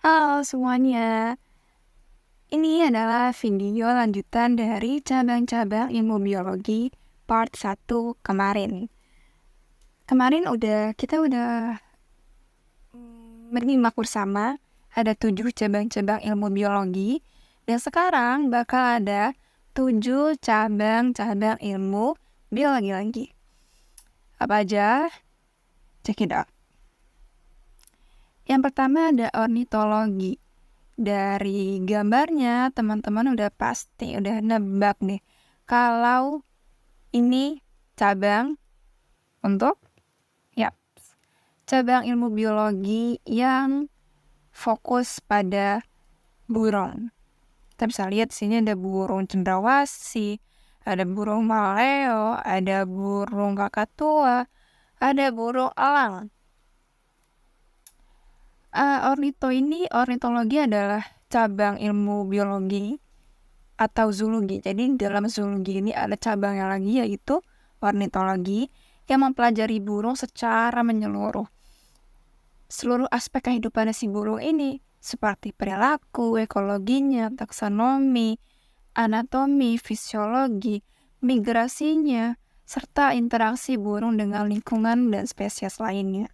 Halo semuanya, ini adalah video lanjutan dari cabang-cabang ilmu biologi part 1 kemarin. Kita udah menyimak bersama ada 7 cabang-cabang ilmu biologi, dan sekarang bakal ada 7 cabang-cabang ilmu biologi lagi. Apa aja? Check it out. Yang pertama ada ornitologi. Dari gambarnya teman-teman udah pasti udah nebak nih kalau ini cabang untuk cabang ilmu biologi yang fokus pada burung. Kita bisa lihat sini ada burung cendrawasih, ada burung maleo, ada burung kakatua, ada burung elang. Ornitologi adalah cabang ilmu biologi atau zoologi. Jadi dalam zoologi ini ada cabang yang lagi, yaitu ornitologi, yang mempelajari burung secara menyeluruh. Seluruh aspek kehidupan si burung ini, seperti perilaku, ekologinya, taksonomi, anatomi, fisiologi, migrasinya, serta interaksi burung dengan lingkungan dan spesies lainnya.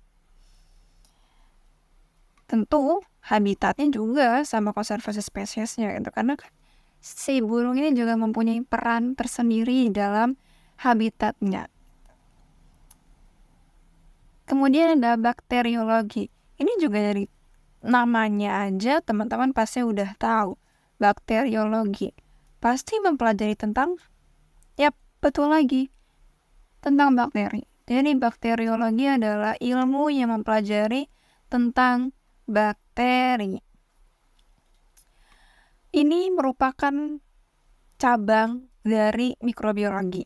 Tentu habitatnya juga sama konservasi spesiesnya gitu, karena si burung ini juga mempunyai peran tersendiri dalam habitatnya. Kemudian ada bakteriologi. Ini juga dari namanya aja teman-teman pasti udah tahu. Bakteriologi pasti mempelajari tentang, betul lagi, tentang bakteri. Jadi bakteriologi adalah ilmu yang mempelajari tentang bakteri. Ini merupakan cabang dari mikrobiologi.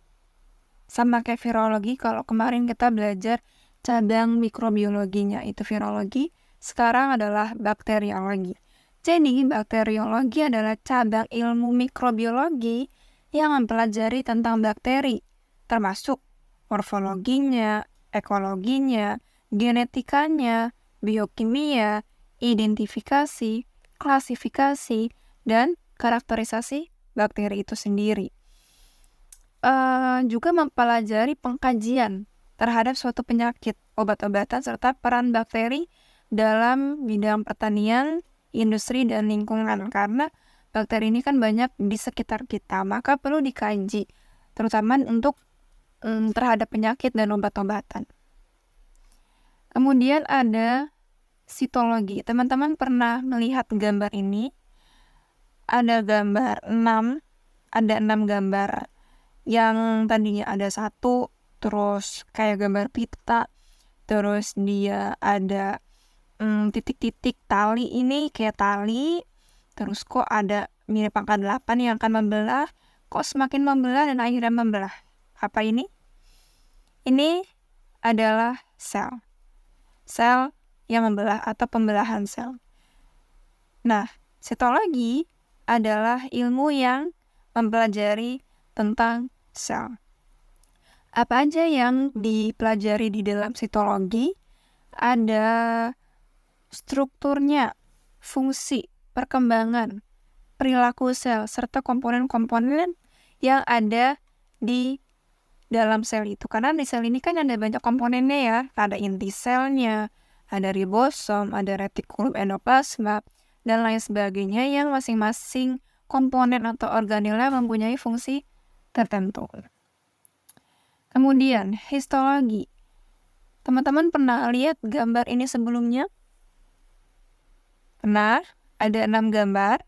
Sama kayak virologi, kalau kemarin kita belajar cabang mikrobiologinya itu virologi, sekarang adalah bakteriologi. Jadi bakteriologi adalah cabang ilmu mikrobiologi yang mempelajari tentang bakteri, termasuk morfologinya, ekologinya, genetikanya, biokimia, identifikasi, klasifikasi, dan karakterisasi bakteri itu sendiri. Juga mempelajari pengkajian terhadap suatu penyakit, obat-obatan, serta peran bakteri dalam bidang pertanian, industri, dan lingkungan. Karena bakteri ini kan banyak di sekitar kita, maka perlu dikaji, terutama untuk terhadap penyakit dan obat-obatan. Kemudian ada sitologi. Teman-teman pernah melihat gambar ini? Ada gambar 6, ada 6 gambar yang tadinya ada 1, terus kayak gambar pita, terus dia ada titik-titik tali, ini kayak tali, terus kok ada mirip angka 8 yang akan membelah, kok semakin membelah dan akhirnya membelah. Apa ini? Ini adalah sel yang membelah atau pembelahan sel. Nah, sitologi adalah ilmu yang mempelajari tentang sel. Apa aja yang dipelajari di dalam sitologi? Ada strukturnya, fungsi, perkembangan, perilaku sel, serta komponen-komponen yang ada di dalam sel itu. Karena di sel ini kan ada banyak komponennya ya. Ada inti selnya, ada ribosom, ada retikulum endoplasma, dan lain sebagainya yang masing-masing komponen atau organelnya mempunyai fungsi tertentu. Kemudian, histologi. Teman-teman pernah lihat gambar ini sebelumnya? Pernah? Ada 6 gambar.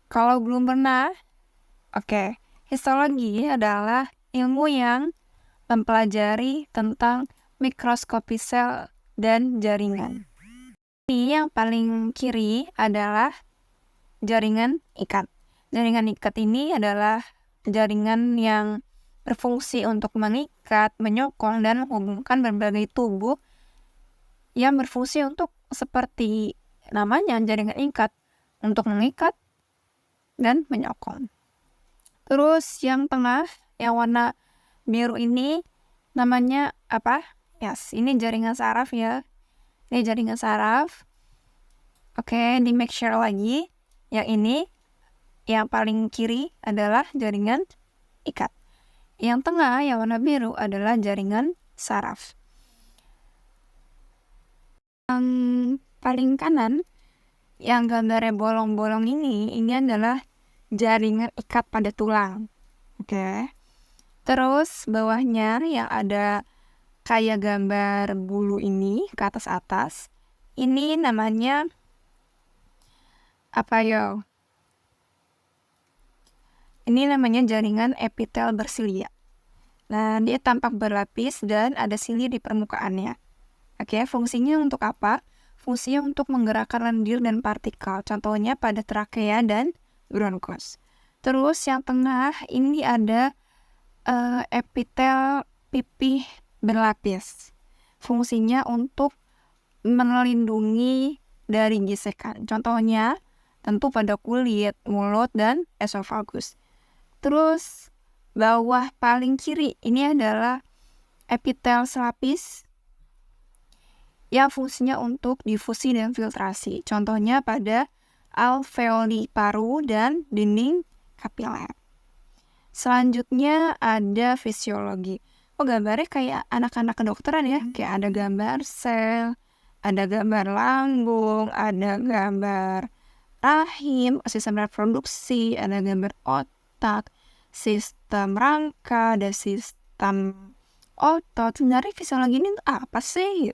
Kalau belum pernah, oke. Histologi adalah ilmu yang mempelajari tentang mikroskopi sel dan jaringan. Ini yang paling kiri adalah jaringan ikat. Jaringan ikat ini adalah jaringan yang berfungsi untuk mengikat, menyokong, dan menghubungkan berbagai tubuh yang berfungsi untuk seperti namanya jaringan ikat, untuk mengikat dan menyokong. Terus yang tengah, yang warna biru ini namanya apa? Ini jaringan saraf ya. Ini jaringan saraf. Oke, di make sure lagi. Yang ini, yang paling kiri adalah jaringan ikat. Yang tengah, yang warna biru adalah jaringan saraf. Yang paling kanan, yang gambarnya bolong-bolong ini adalah jaringan ikat pada tulang. Oke. Terus bawahnya yang ada kayak gambar bulu ini ke atas-atas, ini namanya apa yo? Ini namanya jaringan epitel bersilia. Nah, dia tampak berlapis dan ada sili di permukaannya. Oke, fungsinya untuk apa? Fungsinya untuk menggerakkan lendir dan partikel. Contohnya pada trakea dan bronkos. Terus yang tengah ini ada epitel pipih berlapis. Fungsinya untuk melindungi dari gesekan. Contohnya tentu pada kulit, mulut, dan esofagus. Terus bawah paling kiri ini adalah epitel selapis yang fungsinya untuk difusi dan filtrasi. Contohnya pada alveoli paru dan dinding kapiler. Selanjutnya ada fisiologi. Oh, gambarnya kayak anak-anak kedokteran ya. Kayak ada gambar sel, ada gambar lambung, ada gambar rahim, sistem reproduksi, ada gambar otak, sistem rangka, ada sistem otot. Sebenarnya fisiologi ini apa sih?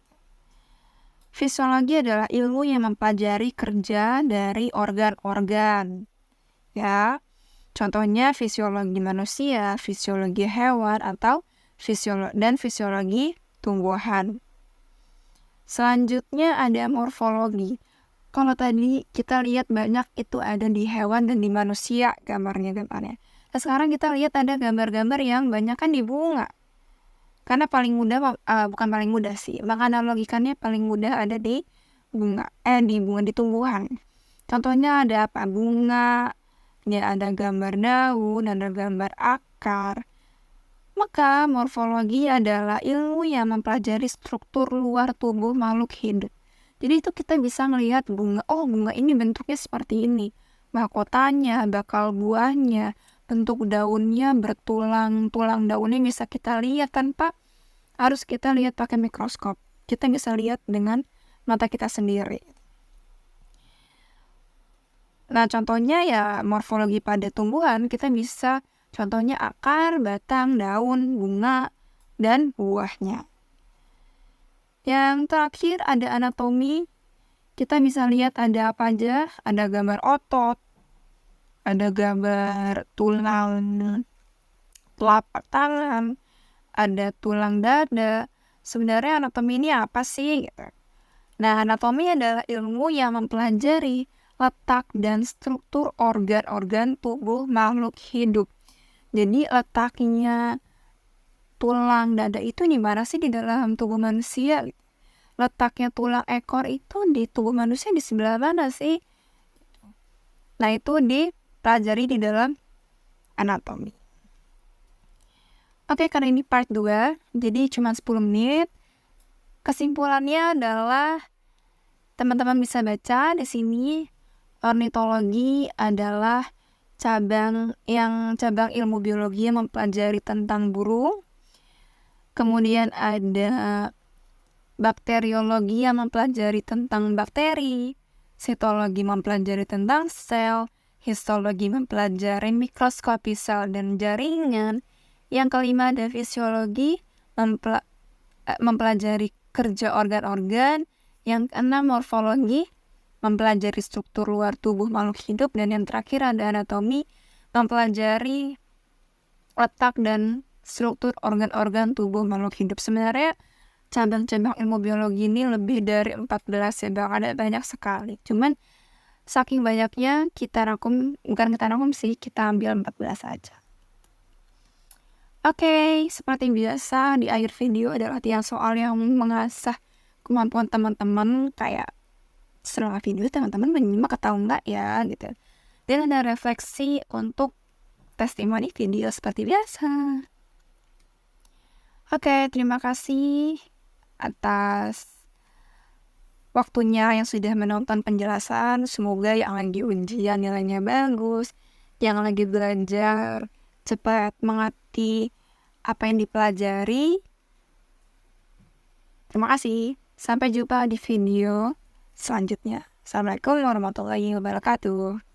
Fisiologi adalah ilmu yang mempelajari kerja dari organ-organ. Ya, contohnya fisiologi manusia, fisiologi hewan, atau fisiologi tumbuhan. Selanjutnya ada morfologi. Kalau tadi kita lihat banyak itu ada di hewan dan di manusia gambarnya. Nah, sekarang kita lihat ada gambar-gambar yang banyak kan di bunga. Karena paling mudah, bukan paling mudah sih, menganalogikannya paling mudah ada di bunga, di tumbuhan. Contohnya ada apa? Bunga, ya ada gambar daun, ada gambar akar. Maka morfologi adalah ilmu yang mempelajari struktur luar tubuh makhluk hidup. Jadi itu kita bisa melihat bunga, oh bunga ini bentuknya seperti ini. Mahkotanya, bakal buahnya, bentuk daunnya bertulang, tulang daunnya bisa kita lihat tanpa harus kita lihat pakai mikroskop. Kita bisa lihat dengan mata kita sendiri. Nah, contohnya ya morfologi pada tumbuhan, kita bisa contohnya akar, batang, daun, bunga, dan buahnya. Yang terakhir ada anatomi. Kita bisa lihat ada apa aja. Ada gambar otot, ada gambar tulang telapak tangan, ada tulang dada. Sebenarnya anatomi ini apa sih? Gitu. Nah, anatomi adalah ilmu yang mempelajari letak dan struktur organ-organ tubuh makhluk hidup. Jadi letaknya tulang dada itu di mana sih di dalam tubuh manusia? Letaknya tulang ekor itu di tubuh manusia di sebelah mana sih? Nah, itu dipelajari di dalam anatomi. Oke, karena ini part 2, jadi cuma 10 menit. Kesimpulannya adalah teman-teman bisa baca di sini, ornitologi adalah cabang ilmu biologi yang mempelajari tentang burung. Kemudian ada bakteriologi yang mempelajari tentang bakteri, sitologi mempelajari tentang sel, histologi mempelajari mikroskopi sel dan jaringan. Yang kelima ada fisiologi mempelajari kerja organ-organ. Yang keenam morfologi mempelajari struktur luar tubuh makhluk hidup. Dan yang terakhir ada anatomi mempelajari letak dan struktur organ-organ tubuh makhluk hidup. Sebenarnya cabang-cabang ilmu biologi ini lebih dari 14 ya, ada banyak sekali. Cuman saking banyaknya kita rangkum sih, kita ambil 14 aja. Oke, seperti biasa di akhir video ada latihan soal yang mengasah kemampuan teman-teman, kayak setelah video teman-teman menyimak atau enggak ya gitu. Dan ada refleksi untuk testimoni video seperti biasa. Oke, terima kasih atas waktunya yang sudah menonton penjelasan. Semoga yang lagi ujian nilainya bagus, yang lagi belajar cepat mengerti apa yang dipelajari. Terima kasih. Sampai jumpa di video selanjutnya. Assalamualaikum warahmatullahi wabarakatuh.